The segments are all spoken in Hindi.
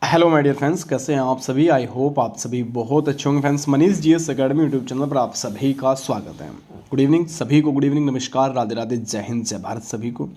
हेलो माय डियर फ्रेंड्स, कैसे हैं आप सभी। आई होप आप सभी बहुत अच्छे होंगे। Friends, Manish GS academy YouTube channel पर आप सभी का स्वागत है। गुड इवनिंग सभी को, गुड इवनिंग, नमस्कार, राधे राधे, जय हिंद, जय भारत सभी को।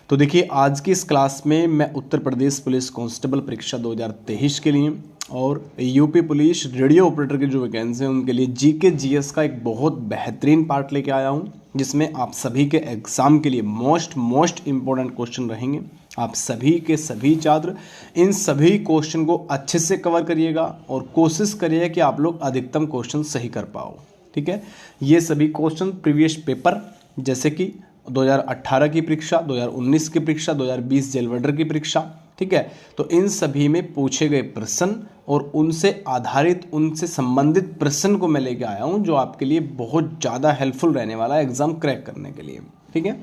तो देखिए, आज की इस क्लास में मैं उत्तर प्रदेश पुलिस कांस्टेबल परीक्षा 2023 के लिए और यूपी पुलिस रेडियो ऑपरेटर की जो वैकेंसी है उनके लिए जीके जीएस का एक बहुत बेहतरीन पार्ट लेके आया हूँ, जिसमें आप सभी के एग्जाम के लिए मोस्ट इंपॉर्टेंट क्वेश्चन रहेंगे। आप सभी के सभी छात्र इन सभी क्वेश्चन को अच्छे से कवर करिएगा और कोशिश करिएगा कि आप लोग अधिकतम क्वेश्चन सही कर पाओ। ठीक है, ये सभी क्वेश्चन प्रीवियस पेपर जैसे कि 2018 की परीक्षा, 2019 की परीक्षा, 2020 जेल वार्डर की परीक्षा, ठीक है, तो इन सभी में पूछे गए प्रश्न और उनसे आधारित, उनसे संबंधित प्रश्न को मैं लेके आया हूं, जो आपके लिए बहुत ज़्यादा हेल्पफुल रहने वाला है एग्जाम क्रैक करने के लिए। ठीक है,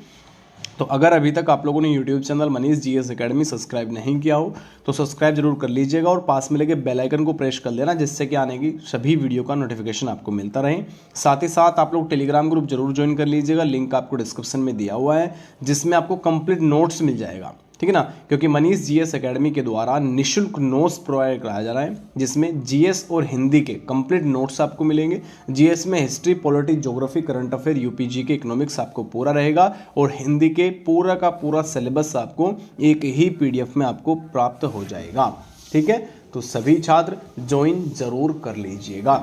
तो अगर अभी तक आप लोगों ने YouTube channel Manish GS academy subscribe नहीं किया हो तो सब्सक्राइब जरूर कर लीजिएगा और पास में लगे बेल आइकन को प्रेस कर लेना, जिससे कि आने की सभी वीडियो का नोटिफिकेशन आपको मिलता रहे। साथ ही साथ आप लोग टेलीग्राम ग्रुप जरूर ज्वाइन कर लीजिएगा, लिंक आपको डिस्क्रिप्शन में दिया हुआ है, जिसमें आपको कंप्लीट नोट्स मिल जाएगा। ठीक है ना, क्योंकि मनीष जीएस एकेडमी के द्वारा निःशुल्क नोट्स प्रोवाइड कराया जा रहा है, जिसमें जीएस और हिंदी के कंप्लीट नोट्स आपको मिलेंगे। जीएस में history, politics, geography, current affair, UPG के इकोनॉमिक्स आपको पूरा रहेगा और हिंदी के पूरा का पूरा सिलेबस आपको एक ही पीडीएफ में आपको प्राप्त हो जाएगा। ठीक है, तो सभी छात्र ज्वाइन जरूर कर लीजिएगा।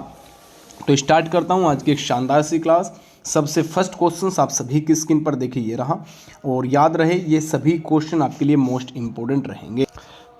तो स्टार्ट करता हूं आज की एक शानदार सी क्लास। सबसे फर्स्ट क्वेश्चन आप सभी की स्क्रीन पर देखिए, ये रहा, और याद रहे ये सभी क्वेश्चन आपके लिए मोस्ट इंपोर्टेंट रहेंगे।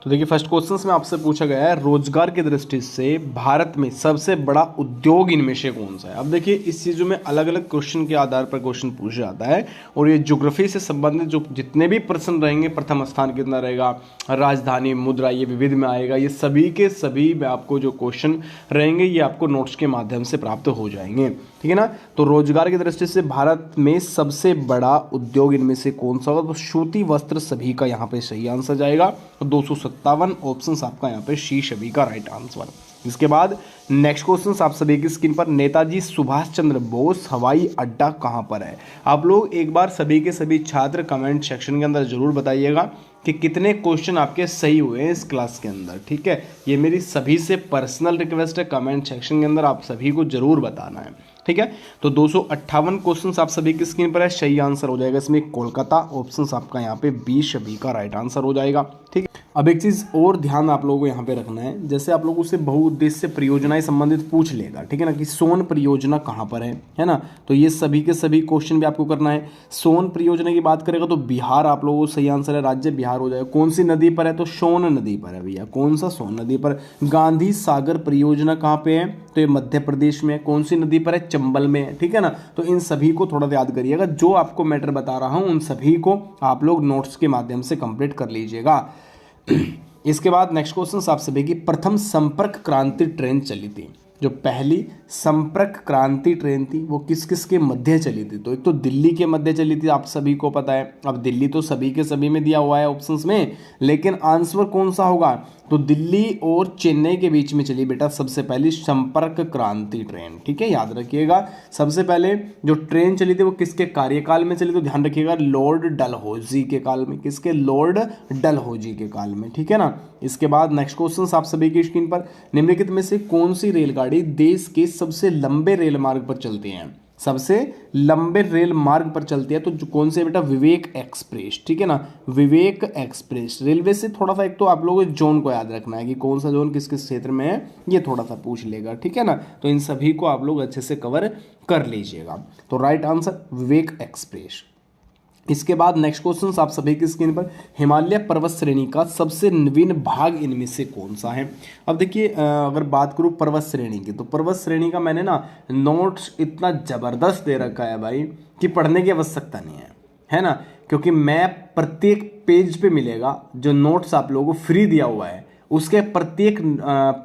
तो देखिए, फर्स्ट क्वेश्चन में आपसे पूछा गया है, रोजगार की दृष्टि से भारत में सबसे बड़ा उद्योग इनमें से कौन सा है। अब देखिए, इस चीज़ों में अलग अलग क्वेश्चन के आधार पर क्वेश्चन पूछा जाता है और ये ज्योग्राफी से संबंधित जो जितने भी प्रश्न रहेंगे, प्रथम स्थान कितना रहेगा, राजधानी, मुद्रा, ये विविध में आएगा, ये सभी के सभी में आपको जो क्वेश्चन रहेंगे ये आपको नोट्स के माध्यम से प्राप्त हो जाएंगे। ठीक है ना, तो रोजगार की दृष्टि से भारत में सबसे बड़ा उद्योग इनमें से कौन सा होगा, तो सूती वस्त्र सभी का यहाँ पे सही आंसर जाएगा। तो 257 ऑप्शन आपका यहाँ पे सी सभी का राइट आंसर। इसके बाद नेक्स्ट क्वेश्चन आप सभी की स्क्रीन पर, नेताजी सुभाष चंद्र बोस हवाई अड्डा कहाँ पर है। आप लोग एक बार सभी के सभी छात्र कमेंट सेक्शन के अंदर जरूर बताइएगा कि कितने क्वेश्चन आपके सही हुए हैं इस क्लास के अंदर। ठीक है, ये मेरी सभी से पर्सनल रिक्वेस्ट है, कमेंट सेक्शन के अंदर आप सभी को जरूर बताना है। ठीक है, तो 258 क्वेश्चन आप सभी की स्क्रीन पर है, सही आंसर हो जाएगा इसमें कोलकाता। ऑप्शन आपका यहाँ पे बी सभी का राइट आंसर हो जाएगा। ठीक है, अब एक चीज और ध्यान आप लोगों को यहाँ पे रखना है, जैसे आप लोगों से बहुउद्देश्य परियोजनाएं संबंधित पूछ लेगा, ठीक है ना, कि सोन परियोजना कहाँ पर है ना, तो ये सभी के सभी क्वेश्चन भी आपको करना है। सोन परियोजना की बात करेगा तो बिहार आप लोगों को सही आंसर है, राज्य बिहार हो जाएगा। कौन सी नदी पर है, तो सोन नदी पर है भैया। कौन सा, सोन नदी पर। गांधी सागर परियोजना कहाँ पे है, तो ये मध्य प्रदेश में। कौन सी नदी पर है, चंबल में। ठीक है ना, तो इन सभी को थोड़ा याद करिएगा, जो आपको मैटर बता रहा हूं उन सभी को आप लोग नोट्स के माध्यम से कंप्लीट कर लीजिएगा। इसके बाद नेक्स्ट क्वेश्चन आप सभी की, प्रथम संपर्क क्रांति ट्रेन चली थी, जो पहली संपर्क क्रांति ट्रेन थी वो किस किस के मध्य चली थी, तो एक तो दिल्ली के मध्य चली थी, आप सभी को पता है। अब दिल्ली तो सभी के सभी में दिया हुआ है ऑप्शंस में, लेकिन आंसर कौन सा होगा, तो दिल्ली और चेन्नई के बीच में चली बेटा सबसे पहली संपर्क क्रांति ट्रेन। ठीक है, याद रखिएगा, सबसे पहले जो ट्रेन चली थी वो किसके कार्यकाल में चली, तो ध्यान रखिएगा लॉर्ड डलहौजी के काल में। किसके, लॉर्ड डलहौजी के काल में। ठीक है ना, इसके बाद नेक्स्ट क्वेश्चन आप सभी की स्क्रीन पर, निम्नलिखित में से कौन सी रेलगाड़ी देश के सबसे लंबे रेल मार्ग पर चलती है, सबसे लंबे रेल मार्ग पर चलती है, तो जो कौन से बेटा, विवेक एक्सप्रेस। ठीक है ना, विवेक एक्सप्रेस। रेलवे से थोड़ा सा एक तो आप लोगों को जोन को याद रखना है कि कौन सा जोन किस किस क्षेत्र में है, ये थोड़ा सा पूछ लेगा। ठीक है ना, तो इन सभी को आप लोग अच्छे से कवर कर लीजिएगा। तो राइट आंसर विवेक एक्सप्रेस। इसके बाद नेक्स्ट क्वेश्चन आप सभी की स्क्रीन पर, हिमालय पर्वत श्रेणी का सबसे नवीन भाग इनमें से कौन सा है। अब देखिए, अगर बात करूं पर्वत श्रेणी की, तो पर्वत श्रेणी का मैंने ना नोट्स इतना जबरदस्त दे रखा है भाई कि पढ़ने की आवश्यकता नहीं है ना, क्योंकि मैप प्रत्येक पेज पे मिलेगा। जो नोट्स आप लोगों को फ्री दिया हुआ है उसके प्रत्येक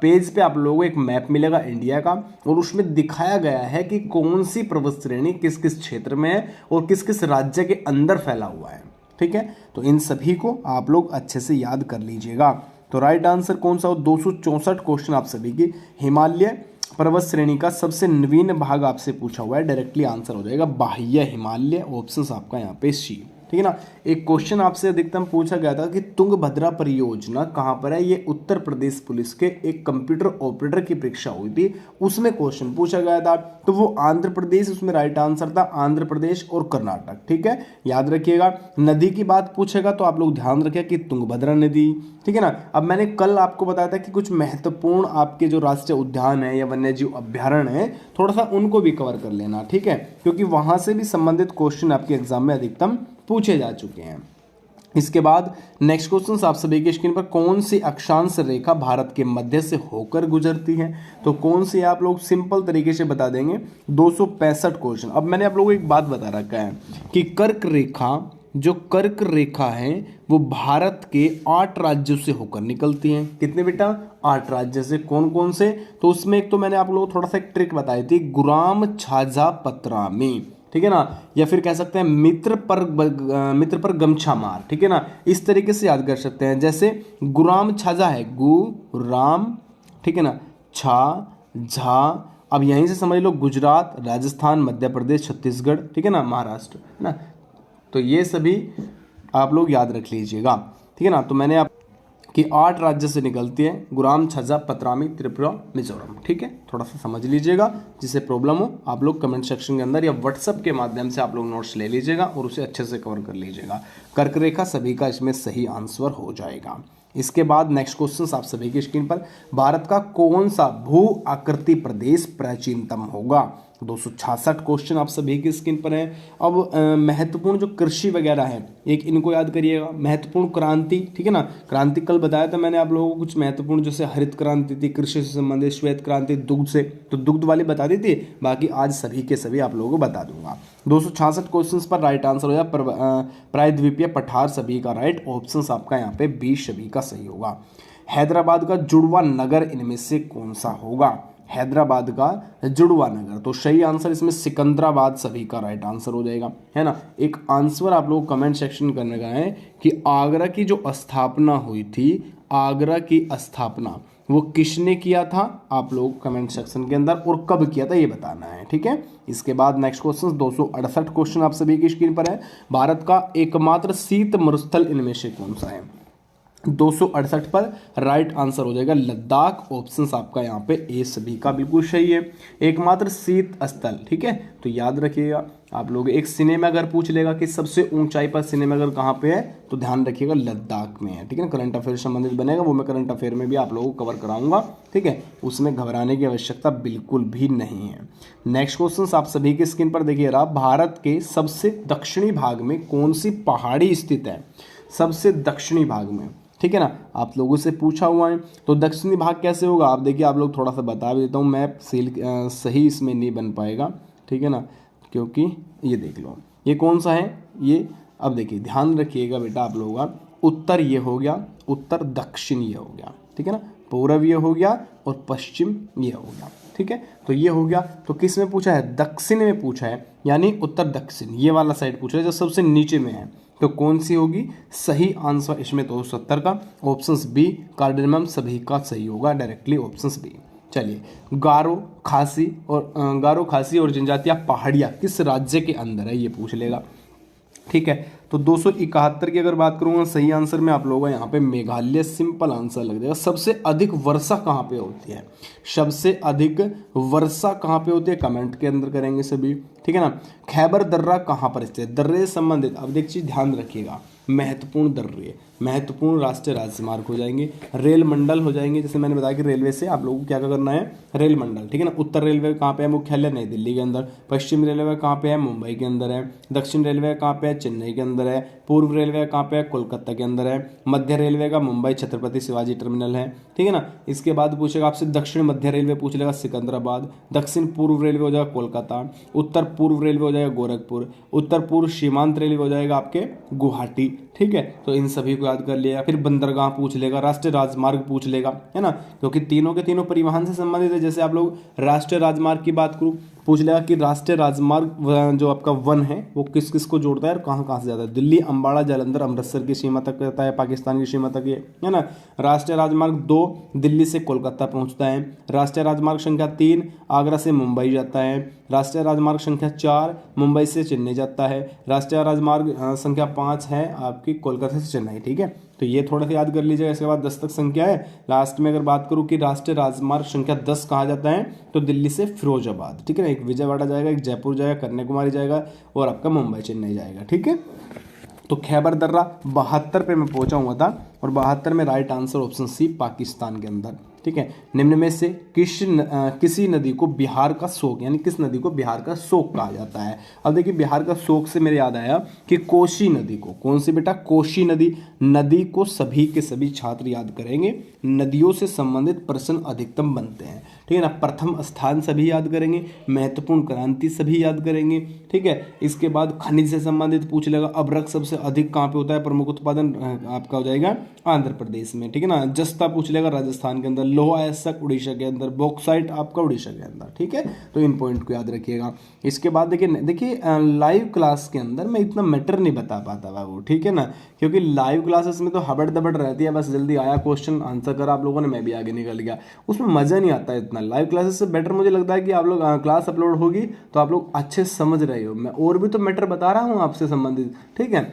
पेज पे आप लोगों को एक मैप मिलेगा इंडिया का, और उसमें दिखाया गया है कि कौन सी पर्वत श्रेणी किस किस क्षेत्र में है और किस किस राज्य के अंदर फैला हुआ है। ठीक है, तो इन सभी को आप लोग अच्छे से याद कर लीजिएगा। तो राइट आंसर कौन सा हो, 264 क्वेश्चन आप सभी की, हिमालय पर्वत श्रेणी का सबसे नवीन भाग आपसे पूछा हुआ है, डायरेक्टली आंसर हो जाएगा बाह्य हिमालय। ऑप्शन आपका यहाँ पे सी। ठीक है ना। एक क्वेश्चन आपसे अधिकतम पूछा गया था कि तुंगभद्रा परियोजना कहाँ पर है, ये उत्तर प्रदेश पुलिस के एक कंप्यूटर ऑपरेटर की परीक्षा हुई थी, उसमें क्वेश्चन पूछा गया था। तो वो आंध्र प्रदेश, उसमें राइट आंसर था आंध्र प्रदेश और कर्नाटक। ठीक है, याद रखिएगा। नदी की बात पूछेगा तो आप लोग ध्यान रखिए कि तुंगभद्रा नदी। ठीक है ना। अब मैंने कल आपको बताया था कि कुछ महत्वपूर्ण आपके जो राष्ट्रीय उद्यान है या वन्यजीव अभ्यारण्य है, थोड़ा सा उनको भी कवर कर लेना। ठीक है, क्योंकि वहां से भी संबंधित क्वेश्चन आपके एग्जाम में अधिकतम पूछे जा चुके हैं। इसके बाद नेक्स्ट क्वेश्चन आप सभी की स्क्रीन पर, कौन सी अक्षांश रेखा भारत के मध्य से होकर गुजरती है? तो कौन सी आप लोग सिंपल तरीके से बता देंगे। 265 क्वेश्चन। अब मैंने आप लोगों को एक बात बता रखा है कि कर्क रेखा, जो कर्क रेखा है वो भारत के 8 राज्यों से होकर निकलती है। कितने बेटा? 8 राज्य से। कौन कौन से? तो उसमें एक तो मैंने आप लोगों को थोड़ा सा एक ट्रिक बताई थी, गुराम छाजा पतरामी। ठीक है ना, या फिर कह सकते हैं मित्र पर गमछा मार। ठीक है ना, इस तरीके से याद कर सकते हैं। जैसे गुराम छाजा है, गु राम, ठीक है ना, छा झा। अब यहीं से समझ लो गुजरात, राजस्थान, मध्य प्रदेश, छत्तीसगढ़, ठीक है ना, महाराष्ट्र, है ना। तो ये सभी आप लोग याद रख लीजिएगा। ठीक है ना। तो मैंने आप कि 8 राज्य से निकलती है, गुराम छजा पतरामी त्रिपुरा मिजोरम। ठीक है, थोड़ा सा समझ लीजिएगा। जिसे प्रॉब्लम हो आप लोग कमेंट सेक्शन के अंदर या व्हाट्सएप के माध्यम से आप लोग नोट्स ले लीजिएगा और उसे अच्छे से कवर कर लीजिएगा। कर्क रेखा सभी का इसमें सही आंसर हो जाएगा। इसके बाद नेक्स्ट क्वेश्चन आप सभी की स्क्रीन पर, भारत का कौन सा भू आकृति प्रदेश प्राचीनतम होगा? 266 क्वेश्चन आप सभी की स्क्रीन पर है। अब महत्वपूर्ण जो कृषि वगैरह है, एक इनको याद करिएगा। महत्वपूर्ण क्रांति, ठीक है ना, क्रांति कल बताया था मैंने आप लोगों को कुछ महत्वपूर्ण, जैसे हरित क्रांति थी कृषि से संबंधित, श्वेत क्रांति दुग्ध से, तो दुग्ध वाली बता दी थी। बाकी आज सभी के सभी आप लोगों को बता दूंगा। 266 क्वेश्चन पर राइट आंसर हो जाए प्रायद्वीपीय पठार, सभी का राइट ऑप्शन आपका यहाँ पे बी सभी का सही होगा। हैदराबाद का जुड़वा नगर इनमें से कौन सा होगा? हैदराबाद का जुड़वा नगर, तो सही आंसर इसमें सिकंदराबाद सभी का राइट आंसर हो जाएगा, है ना। एक आंसर आप लोग कमेंट सेक्शन करने का है कि आगरा की जो स्थापना हुई थी, आगरा की स्थापना वो किसने किया था? आप लोग कमेंट सेक्शन के अंदर, और कब किया था ये बताना है। ठीक है। इसके बाद नेक्स्ट क्वेश्चन 268 क्वेश्चन आप सभी की स्क्रीन पर है, भारत का एकमात्र शीत मरुस्थल इनमें से कौन सा है? 268 पर राइट आंसर हो जाएगा लद्दाख। ऑप्शंस आपका यहाँ पे ए सभी का बिल्कुल सही है, एकमात्र शीत स्थल। ठीक है, तो याद रखिएगा आप लोग। एक सिनेमा अगर पूछ लेगा कि सबसे ऊंचाई पर सिनेमा अगर कहाँ पे है, तो ध्यान रखिएगा लद्दाख में है। ठीक है ना, करंट अफेयर संबंधित बनेगा, वो मैं करंट अफेयर में भी आप लोगों को कवर कराऊंगा। ठीक है, उसमें घबराने की आवश्यकता बिल्कुल भी नहीं है। नेक्स्ट क्वेश्चन आप सभी की स्क्रीन पर देखिए रहा, भारत के सबसे दक्षिणी भाग में कौन सी पहाड़ी स्थित है? सबसे दक्षिणी भाग में, ठीक है ना, आप लोगों से पूछा हुआ है। तो दक्षिणी भाग कैसे होगा? आप देखिए, आप लोग थोड़ा सा बता भी देता हूँ, मैप सही इसमें नहीं बन पाएगा। ठीक है ना, क्योंकि ये देख लो ये कौन सा है ये। अब देखिए ध्यान रखिएगा बेटा आप लोगों का, उत्तर ये हो गया, उत्तर दक्षिण ये हो गया। ठीक है ना, पूर्व ये हो गया और पश्चिम ये हो गया। ठीक है, तो ये हो गया। तो किस में पूछा है? दक्षिण में पूछा है, यानी उत्तर दक्षिण ये वाला साइड पूछा है जो सबसे नीचे में है। तो कौन सी होगी सही आंसर इसमें? 270 का ऑप्शंस बी कार्डेनम सभी का सही होगा, डायरेक्टली ऑप्शंस बी। चलिए, गारो खासी और जनजातियां पहाड़ियां किस राज्य के अंदर है ये पूछ लेगा। ठीक है, तो 271 की अगर बात करूंगा सही आंसर में आप लोगों का यहाँ पे मेघालय सिंपल आंसर लग जाएगा। सबसे अधिक वर्षा कहाँ पे होती है? सबसे अधिक वर्षा कहाँ पे होती है? कमेंट के अंदर करेंगे सभी। ठीक है ना, खैबर दर्रा कहाँ पर स्थित है? दर्रे से संबंधित अब एक चीज ध्यान रखिएगा, महत्वपूर्ण दर्रे, महत्वपूर्ण राष्ट्रीय राजमार्ग हो जाएंगे, रेल मंडल हो जाएंगे। जैसे मैंने बताया कि रेलवे से आप लोगों को क्या क्या करना है, रेल मंडल। ठीक है ना, उत्तर रेलवे कहाँ पे है? मुख्यालय नई दिल्ली के अंदर। पश्चिम रेलवे कहाँ पे है? मुंबई के अंदर है। दक्षिण रेलवे कहाँ पे है? चेन्नई के अंदर है। पूर्व रेलवे कहाँ पे है? कोलकाता के अंदर है। मध्य रेलवे का मुंबई छत्रपति शिवाजी टर्मिनल है। ठीक है ना, इसके बाद पूछेगा आपसे दक्षिण मध्य रेलवे पूछ लेगा सिकंदराबाद। दक्षिण पूर्व रेलवे हो जाएगा कोलकाता। उत्तर पूर्व रेलवे हो जाएगा गोरखपुर। उत्तर पूर्व सीमांत रेलवे हो जाएगा आपके गुवाहाटी। ठीक है, तो इन सभी को याद कर लिया। फिर बंदरगाह पूछ लेगा, राष्ट्रीय राजमार्ग पूछ लेगा, है ना, क्योंकि तीनों के तीनों परिवहन से संबंधित है। जैसे आप लोग राष्ट्रीय राजमार्ग की बात करूँ, पूछ लेगा कि राष्ट्रीय राजमार्ग जो आपका 1 है वो किस किस को जोड़ता है और कहाँ कहाँ से जाता है। दिल्ली, अम्बाड़ा, जालंधर, अमृतसर की सीमा तक रहता है, पाकिस्तान की सीमा तक ये है ना। राष्ट्रीय राजमार्ग 2 दिल्ली से कोलकाता पहुंचता है। राष्ट्रीय राजमार्ग संख्या 3 आगरा से मुंबई जाता है। राष्ट्रीय राजमार्ग संख्या 4 मुंबई से चेन्नई जाता है। राष्ट्रीय राजमार्ग संख्या 5 है आपकी कोलकाता से चेन्नई, ठीक है। तो ये थोड़ा सा याद कर लीजिएगा। इसके बाद 10 तक संख्या है। लास्ट में अगर बात करूँ कि राष्ट्रीय राजमार्ग संख्या 10 कहाँ जाता है, तो दिल्ली से फिरोजाबाद, ठीक है ना। एक विजयवाड़ा जाएगा, एक जयपुर जाएगा, कन्याकुमारी जाएगा और आपका मुंबई चेन्नई जाएगा, ठीक है। तो खैबर दर्रा 72 पे मैं पहुंचा हुआ था और 72 में right answer option C Pakistan के अंदर, ठीक है। निम्न में से किसी नदी को बिहार का शोक, यानी किस नदी को बिहार का शोक कहा जाता है। अब देखिए बिहार का शोक से मेरे याद आया कि कोसी नदी को, कौन सी बेटा, कोसी नदी। नदी को सभी के सभी छात्र याद करेंगे। नदियों से संबंधित प्रश्न अधिकतम बनते हैं, ठीक है ना। प्रथम स्थान सभी याद करेंगे, महत्वपूर्ण क्रांति सभी याद करेंगे, ठीक है। इसके बाद खनिज से संबंधित पूछ लेगा। अभ्रक सबसे अधिक कहाँ पे होता है, प्रमुख उत्पादन आपका हो जाएगा आंध्र प्रदेश में, ठीक है ना। जस्ता पूछ लेगा राजस्थान के अंदर, लोहा ऐसा उड़ीसा के अंदर, बॉक्साइट आपका उड़ीसा के अंदर, ठीक है। तो इन पॉइंट को याद रखिएगा। इसके बाद देखिए लाइव क्लास के अंदर मैं इतना मैटर नहीं बता पाता बाबू, ठीक है ना, क्योंकि लाइव क्लासेस में तो हबड़ दबड़ रहती है, बस जल्दी आया क्वेश्चन आंसर करा आप लोगों ने, मैं भी आगे निकल गया, उसमें मजा नहीं आता इतना। लाइव क्लासेस से बेटर मुझे लगता है कि आप लोग क्लास अपलोड होगी तो आप लोग अच्छे समझ रहे हो। मैं और भी तो मैटर बता रहा हूँ आपसे संबंधित, ठीक है।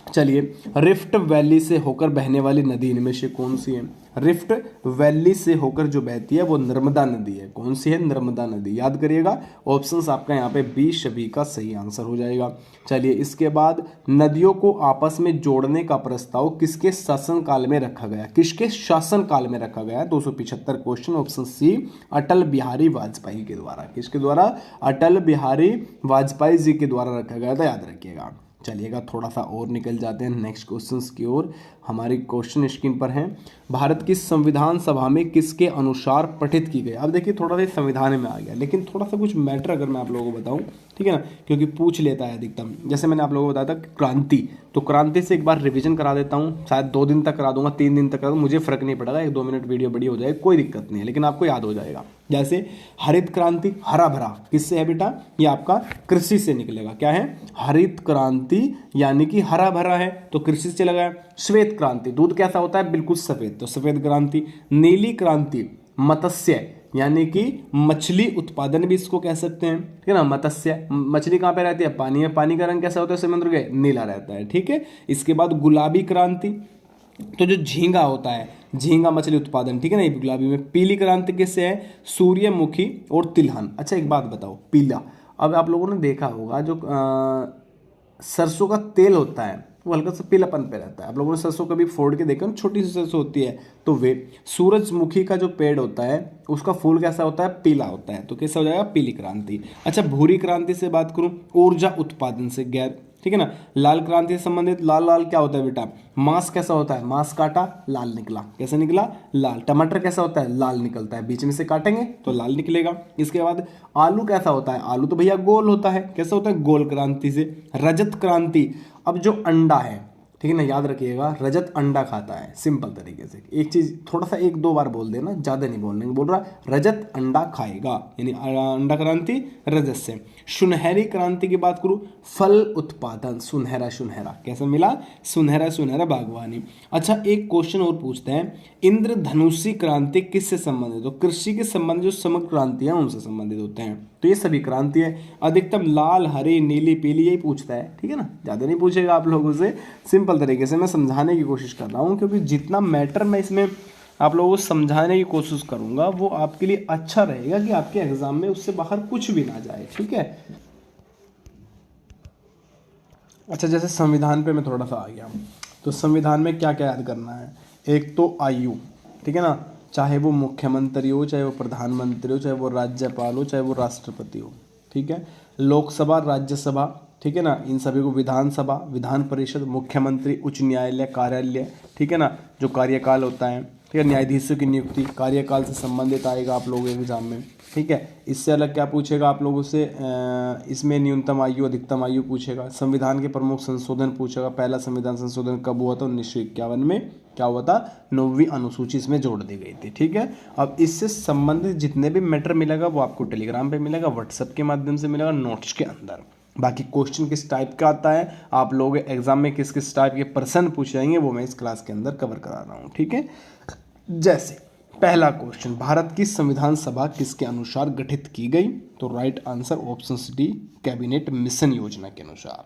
चलिए, रिफ्ट वैली से होकर बहने वाली नदी इनमें से कौन सी है। रिफ्ट वैली से होकर जो बहती है वो नर्मदा नदी है। कौन सी है, नर्मदा नदी, याद करिएगा। ऑप्शंस आपका यहाँ पे बी सभी का सही आंसर हो जाएगा। चलिए, इसके बाद नदियों को आपस में जोड़ने का प्रस्ताव किसके शासनकाल में रखा गया, किसके शासनकाल में रखा गया। 275 question, option C Atal Bihari Vajpayee के द्वारा। किसके द्वारा, अटल बिहारी वाजपेयी जी के द्वारा रखा गया था, याद रखिएगा। चलिएगा थोड़ा सा और निकल जाते हैं नेक्स्ट क्वेश्चंस की ओर। हमारी क्वेश्चन स्क्रीन पर है, भारत की संविधान सभा में किसके अनुसार पठित की गई। अब देखिए थोड़ा सा संविधान में आ गया, लेकिन थोड़ा सा कुछ मैटर अगर मैं आप लोगों को बताऊं, ठीक है ना, क्योंकि पूछ लेता है अधिकतम। जैसे मैंने आप लोगों को बताया था क्रांति, तो क्रांति से एक बार रिवीजन करा देता हूँ, शायद 2 दिन तक करा दूंगा, 3 दिन तक करा दूंगा, मुझे फर्क नहीं पड़ेगा, 1-2 मिनट वीडियो बड़ी हो जाए, कोई दिक्कत नहीं है, लेकिन आपको याद हो जाएगा। जैसे हरित क्रांति, हरा भरा, किससे है बेटा, ये आपका कृषि से निकलेगा। क्या है, हरित क्रांति यानी कि हरा भरा है, तो कृषि से लगा। श्वेत क्रांति, दूध कैसा होता है, बिल्कुल सफेद, तो सफेद क्रांति। नीली क्रांति, मत्स्य यानी कि मछली उत्पादन भी इसको कह सकते हैं, ठीक है ना। मत्स्य, मछली कहाँ पे रहती है, पानी में, पानी का रंग कैसा होता है समुद्र के, नीला रहता है, ठीक है। इसके बाद गुलाबी क्रांति, तो जो झींगा होता है, झींगा मछली उत्पादन, ठीक है ना, ये गुलाबी में। पीली क्रांति किससे है, सूर्यमुखी और तिलहन। अच्छा एक बात बताओ, पीला, अब आप लोगों ने देखा होगा जो सरसों का तेल होता है वो हल्का सा पीलापन पे रहता है। आप लोगों ने सरसों कभी फोड़ के देखा ना, छोटी सी सरसों होती है, तो वे सूरजमुखी का जो पेड़ होता है उसका फूल कैसा होता है, पीला होता है, तो कैसा हो जाएगा, पीली क्रांति। अच्छा भूरी क्रांति से बात करूं, ऊर्जा उत्पादन से, गैर, ठीक है ना। लाल क्रांति से संबंधित, लाल लाल क्या होता है बेटा, मांस कैसा होता है, मांस काटा लाल निकला, कैसे निकला, लाल। टमाटर कैसा होता है, लाल निकलता है, बीच में से काटेंगे तो लाल निकलेगा। इसके बाद आलू कैसा होता है, आलू तो भैया गोल होता है, कैसा होता है, गोल क्रांति से। रजत क्रांति, अब जो अंडा है, ठीक है ना, याद रखिएगा, रजत अंडा खाता है, सिंपल तरीके से। एक चीज थोड़ा सा 1-2 बार बोल देना, ज्यादा नहीं बोलने, बोल रहा रजत अंडा खाएगा, यानी अंडा क्रांति रजत से। सुनहरी क्रांति की बात करूं, फल उत्पादन, सुनहरा सुनहरा, कैसे मिला, सुनहरा सुनहरा बागवानी। अच्छा एक क्वेश्चन और पूछते हैं, इंद्रधनुषी क्रांति किससे संबंधित, तो कृषि के संबंधित जो समग्र क्रांति है उनसे संबंधित होते हैं। तो ये सभी क्रांति है, अधिकतम लाल, हरी, नीली, पीली, यही पूछता है, ठीक है ना, ज्यादा नहीं पूछेगा आप लोगों से। सिंपल तरीके से मैं समझाने की कोशिश कर रहा हूँ, क्योंकि जितना मैटर मैं इसमें आप लोगों को समझाने की कोशिश करूंगा वो आपके लिए अच्छा रहेगा कि आपके एग्जाम में उससे बाहर कुछ भी ना जाए, ठीक है। अच्छा जैसे संविधान पे मैं थोड़ा सा आ गया, तो संविधान में क्या क्या याद करना है। एक तो आयु, ठीक है ना, चाहे वो मुख्यमंत्री हो, चाहे वो प्रधानमंत्री हो, चाहे वो राज्यपाल हो, चाहे वो राष्ट्रपति हो, ठीक है। लोकसभा, राज्यसभा, ठीक है ना, इन सभी को विधानसभा, विधान परिषद, मुख्यमंत्री, उच्च न्यायालय, कार्यालय, ठीक है ना, जो कार्यकाल होता है, ठीक है, न्यायाधीशों की नियुक्ति कार्यकाल से संबंधित आएगा आप लोगों के एग्जाम में, ठीक है। इससे अलग क्या पूछेगा आप लोगों से, इसमें न्यूनतम आयु, अधिकतम आयु पूछेगा। संविधान के प्रमुख संशोधन पूछेगा, पहला संविधान संशोधन कब हुआ था, 1951 में, क्या हुआ था, 9वीं अनुसूची इसमें जोड़ दी गई थी। ठीक है, अब इससे संबंधित जितने भी मैटर मिलेगा वो आपको टेलीग्राम पे मिलेगा, व्हाट्सएप के माध्यम से मिलेगा, नोट्स के अंदर। बाकी क्वेश्चन किस टाइप का आता है, आप लोग एग्जाम में किस किस टाइप के प्रश्न पूछ जाएंगे, वो मैं इस क्लास के अंदर कवर करा रहा हूँ। ठीक है, जैसे पहला क्वेश्चन, भारत की संविधान सभा किसके अनुसार गठित की गई? तो right answer option D, cabinet mission योजना के अनुसार।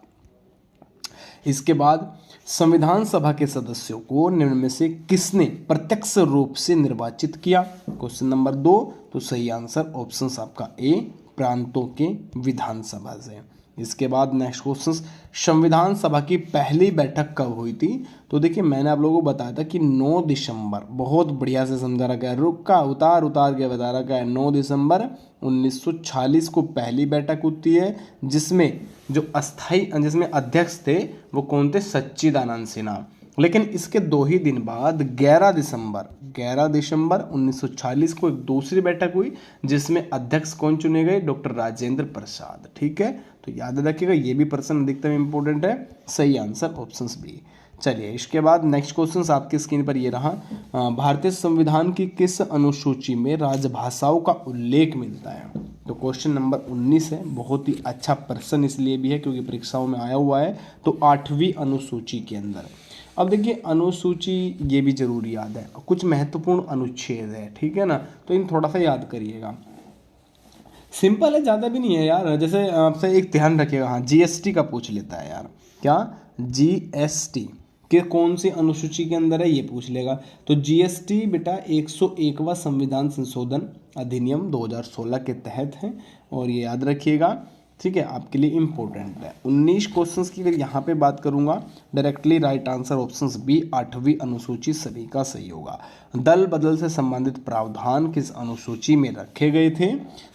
इसके बाद संविधान सभा के सदस्यों को निम्न में से किसने प्रत्यक्ष रूप से निर्वाचित किया? क्वेश्चन नंबर 2, तो सही आंसर ऑप्शन आपका ए, प्रांतों के विधानसभा से। इसके बाद नेक्स्ट क्वेश्चन, संविधान सभा की पहली बैठक कब हुई थी? तो देखिए मैंने आप लोगों को बताया था कि 9 दिसंबर, बहुत बढ़िया से समझा रखा है, रुका उतार उतार के बता रखा है, 9 दिसंबर 1946 को पहली बैठक होती है, जिसमें जो जिसमें अध्यक्ष थे वो कौन थे? सच्चिदानंद सिन्हा। लेकिन इसके 2 ही दिन बाद 11 दिसंबर 1946 को एक दूसरी बैठक हुई, जिसमें अध्यक्ष कौन चुने गए? डॉक्टर राजेंद्र प्रसाद। ठीक है, तो याद रखिएगा ये भी प्रश्न अधिकतम इंपॉर्टेंट है। सही आंसर ऑप्शन बी। चलिए इसके बाद नेक्स्ट क्वेश्चन आपकी स्क्रीन पर ये रहा, भारतीय संविधान की किस अनुसूची में राजभाषाओं का उल्लेख मिलता है? तो क्वेश्चन नंबर 19 है, बहुत ही अच्छा प्रश्न इसलिए भी है क्योंकि परीक्षाओं में आया हुआ है। तो 8वीं अनुसूची के अंदर, अब देखिए अनुसूची ये भी जरूरी याद है, कुछ महत्वपूर्ण अनुच्छेद है, ठीक है ना, तो इन थोड़ा सा याद करिएगा। सिंपल है, ज़्यादा भी नहीं है यार। जैसे आपसे एक ध्यान रखिएगा, हाँ जीएसटी का पूछ लेता है यार, क्या जीएसटी के कौन सी अनुसूची के अंदर है ये पूछ लेगा। तो जीएसटी बेटा 101वां संविधान संशोधन अधिनियम 2016 के तहत है, और ये याद रखिएगा। ठीक है, आपके लिए इंपॉर्टेंट है। 19 क्वेश्चंस की अगर यहाँ पे बात करूंगा, directly right answer option B, 8वीं अनुसूची सभी का सही होगा। दल बदल से संबंधित प्रावधान किस अनुसूची में रखे गए थे?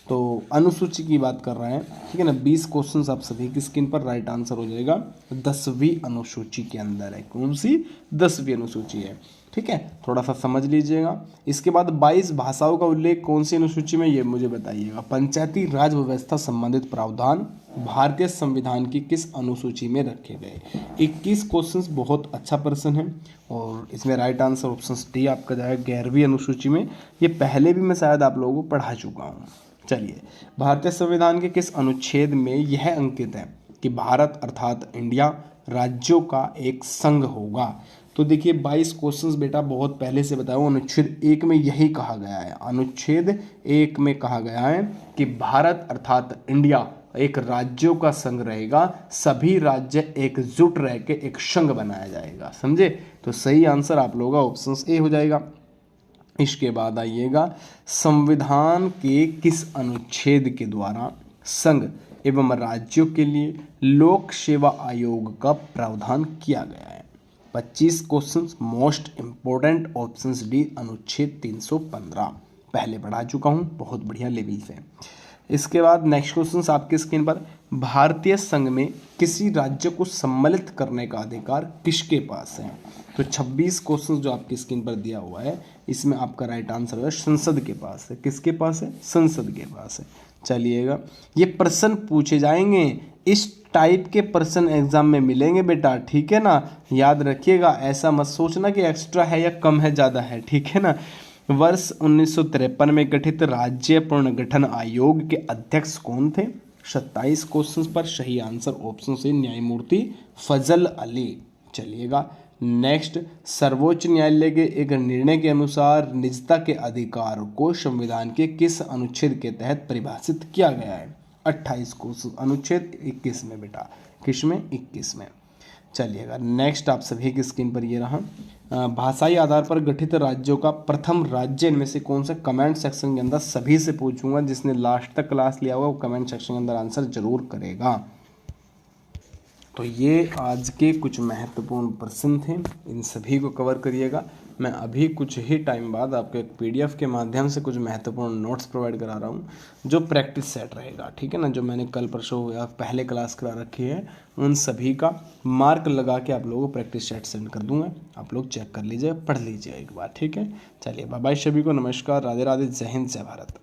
तो अनुसूची की बात कर रहे हैं, ठीक है ना। 20 क्वेश्चंस आप सभी की स्क्रीन पर, राइट आंसर हो जाएगा 10वीं अनुसूची के अंदर है। कौन सी? 10वीं अनुसूची है। ठीक है, थोड़ा सा समझ लीजिएगा। इसके बाद 22 भाषाओं का उल्लेख कौन सी अनुसूची में, ये मुझे बताइएगा। पंचायती राज व्यवस्था संबंधित प्रावधान भारतीय संविधान की किस अनुसूची में रखे गए? 21 क्वेश्चंस, बहुत अच्छा प्रश्न है, और इसमें राइट आंसर ऑप्शन डी आपका जाएगा 11वीं अनुसूची में। ये पहले भी मैं शायद आप लोगों को पढ़ा चुका हूँ। चलिए, भारतीय संविधान के किस अनुच्छेद में यह अंकित है कि भारत अर्थात इंडिया राज्यों का एक संघ होगा? तो देखिए 22 क्वेश्चंस बेटा बहुत पहले से बताया हूँ, अनुच्छेद 1 में यही कहा गया है। अनुच्छेद 1 में कहा गया है कि भारत अर्थात इंडिया एक राज्यों का संघ रहेगा, सभी राज्य एकजुट रह के एक संघ बनाया जाएगा। समझे? तो सही आंसर आप लोगों का ऑप्शन ए हो जाएगा। इसके बाद आइएगा, संविधान के किस अनुच्छेद के द्वारा संघ एवं राज्यों के लिए लोक सेवा आयोग का प्रावधान किया गया है? 25 questions, most important options D, अनुच्छेद 315 पहले पढ़ा चुका हूं, बहुत बढ़िया लेवल से। इसके बाद नेक्स्ट क्वेश्चंस आपकी स्क्रीन पर, भारतीय संघ में किसी राज्य को सम्मिलित करने का अधिकार किसके पास है? तो 26 क्वेश्चंस जो आपकी स्क्रीन पर दिया हुआ है, इसमें आपका राइट आंसर है संसद के पास है। किसके पास है? संसद के पास है। चलिएगा, ये प्रश्न पूछे जाएंगे, इस टाइप के प्रश्न एग्जाम में मिलेंगे बेटा, ठीक है ना। याद रखिएगा, ऐसा मत सोचना कि एक्स्ट्रा है या कम है ज़्यादा है, ठीक है ना। वर्ष 1953 में गठित राज्य पुनर्गठन आयोग के अध्यक्ष कौन थे? 27 क्वेश्चन पर सही आंसर ऑप्शन से न्यायमूर्ति फजल अली। चलिएगा नेक्स्ट, सर्वोच्च न्यायालय के एक निर्णय के अनुसार निजता के अधिकार को संविधान के किस अनुच्छेद के तहत परिभाषित किया गया है? 28 क्वेश्चन, अनुच्छेद 21 में बेटा। किस में? 21 में। चलिएगा नेक्स्ट, आप सभी की स्क्रीन पर ये रहा, भाषाई आधार पर गठित राज्यों का प्रथम राज्य इनमें से कौन सा? कमेंट सेक्शन के अंदर सभी से पूछूंगा, जिसने लास्ट तक क्लास लिया हुआ वो कमेंट सेक्शन के अंदर आंसर जरूर करेगा। तो ये आज के कुछ महत्वपूर्ण प्रश्न थे, इन सभी को कवर करिएगा। मैं अभी कुछ ही टाइम बाद आपको एक पीडीएफ के माध्यम से कुछ महत्वपूर्ण नोट्स प्रोवाइड करा रहा हूँ, जो प्रैक्टिस सेट रहेगा, ठीक है ना। जो मैंने कल परसों या पहले क्लास करा रखी है, उन सभी का मार्क लगा के आप लोगों को प्रैक्टिस सेट सेंड कर दूंगा, आप लोग चेक कर लीजिए, पढ़ लीजिए एक बार, ठीक है। चलिए बाय बाय सभी को, नमस्कार, राधे राधे, जय हिंद, जय भारत।